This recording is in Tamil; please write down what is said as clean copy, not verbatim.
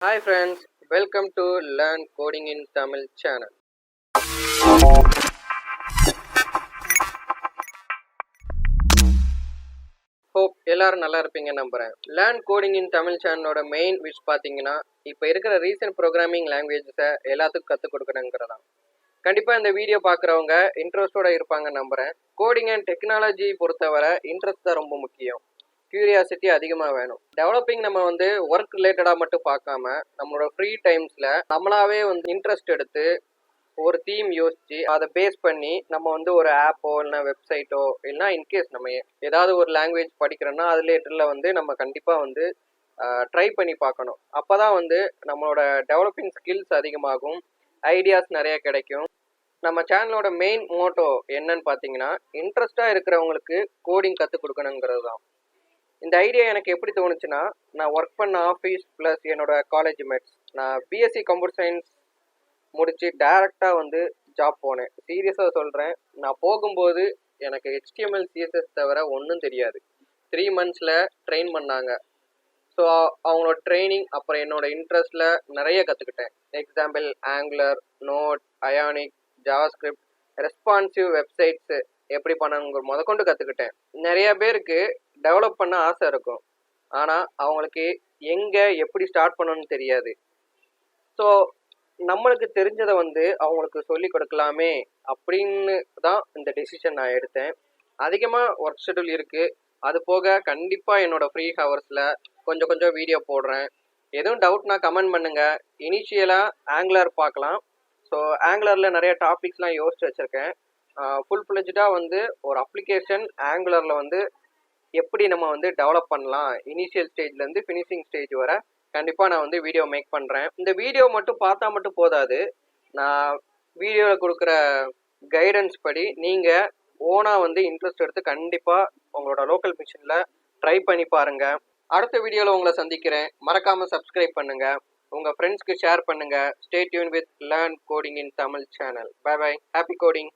Hi friends, welcome to Learn Coding in Tamil channel. Hope எல்லாரும் நல்லா இருப்பீங்க நம்புறேன். Learn Coding in Tamil channelோட மெயின் விஷ் பாத்தீங்கன்னா இப்போ இருக்கிற ரீசன்ட் ப்ரோக்ராமிங் லாங்குவேஜஸை எல்லாத்துக்கும் கற்றுக் கொடுக்கணுங்கிறதான். கண்டிப்பாக இந்த வீடியோ பார்க்குறவங்க இன்ட்ரெஸ்டோட இருப்பாங்க நம்புறேன். கோடிங் அண்ட் டெக்னாலஜி பொறுத்தவரை இன்ட்ரெஸ்ட் தான் ரொம்ப முக்கியம். கியூரியாசிட்டி அதிகமாக வேணும். டெவலப்பிங் நம்ம ஒர்க் ரிலேட்டடாக மட்டும் பார்க்காம நம்மளோட ஃப்ரீ டைம்ஸில் நம்மளாவே இன்ட்ரெஸ்ட் எடுத்து ஒரு தீம் யோசிச்சு அதை பேஸ் பண்ணி நம்ம ஒரு ஆப்போ இல்லைனா வெப்சைட்டோ இல்லைனா இன்கேஸ் நம்ம ஏதாவது ஒரு லாங்குவேஜ் படிக்கிறோன்னா அது ரிலேட்டடில் நம்ம கண்டிப்பாக ட்ரை பண்ணி பார்க்கணும். அப்போ தான் நம்மளோட டெவலப்பிங் ஸ்கில்ஸ் அதிகமாகும், ஐடியாஸ் நிறைய கிடைக்கும். நம்ம சேனலோட மெயின் மோட்டோ என்னன்னு பார்த்தீங்கன்னா இன்ட்ரெஸ்டாக இருக்கிறவங்களுக்கு கோடிங் கற்றுக் கொடுக்கணுங்கிறது தான். இந்த ஐடியா எனக்கு எப்படி தோணுச்சுன்னா, நான் ஒர்க் பண்ண ஆஃபீஸ் ப்ளஸ் என்னோட காலேஜ் மேட்ஸ், நான் பிஎஸ்சி கம்ப்யூட்டர் சயின்ஸ் முடித்து டேரெக்டாக ஜாப் போனேன். சீரியஸாக சொல்கிறேன், நான் போகும்போது எனக்கு HTML CSS தவிர ஒன்றும் தெரியாது. 3 months ட்ரெயின் பண்ணாங்க. ஸோ அவங்களோட ட்ரைனிங் அப்புறம் என்னோட இன்ட்ரெஸ்ட்டில் நிறைய கற்றுக்கிட்டேன். Example Angular, Node, Ionic, JavaScript, responsive websites எப்படி பண்ணணுங்கிற முதற்கொண்டு கற்றுக்கிட்டேன். நிறைய பேருக்கு டெவலப் பண்ண ஆசை இருக்கும், ஆனால் அவங்களுக்கு எங்கே எப்படி ஸ்டார்ட் பண்ணணும்னு தெரியாது. ஸோ நம்மளுக்கு தெரிஞ்சதை அவங்களுக்கு சொல்லி கொடுக்கலாமே அப்படின்னு தான் இந்த டெசிஷன் நான் எடுத்தேன். அதிகமாக ஒர்க் ஷெட்யூல் இருக்குது, அது போக கண்டிப்பாக என்னோடய ஃப்ரீ ஹவர்ஸில் கொஞ்சம் வீடியோ போடுறேன். எதுவும் டவுட்னா கமெண்ட் பண்ணுங்கள். இனிஷியலாக ஆங்குலர் பார்க்கலாம். ஸோ ஆங்குலரில் நிறைய டாபிக்ஸ்லாம் யோசிச்சு வச்சுருக்கேன். ஃபுல் ஃப்ளெஜ்டாக ஒரு அப்ளிகேஷன் ஆங்குலரில் எப்படி நம்ம டெவலப் பண்ணலாம், இனிஷியல் ஸ்டேஜ்லேருந்து ஃபினிஷிங் ஸ்டேஜ் வரை கண்டிப்பாக நான் வீடியோ மேக் பண்ணுறேன். இந்த வீடியோ மட்டும் பார்த்தா மட்டும் போதாது, நான் வீடியோவில் கொடுக்குற கைடன்ஸ் படி நீங்கள் ஓனாக இன்ட்ரெஸ்ட் எடுத்து கண்டிப்பாக உங்களோட லோக்கல் மிஷினில் ட்ரை பண்ணி பாருங்கள். அடுத்த வீடியோவில் உங்களை சந்திக்கிறேன். மறக்காமல் சப்ஸ்கிரைப் பண்ணுங்கள், உங்கள் ஃப்ரெண்ட்ஸ்க்கு ஷேர் பண்ணுங்கள். Stay tune with learn coding in Tamil channel. Bye bye. Happy coding.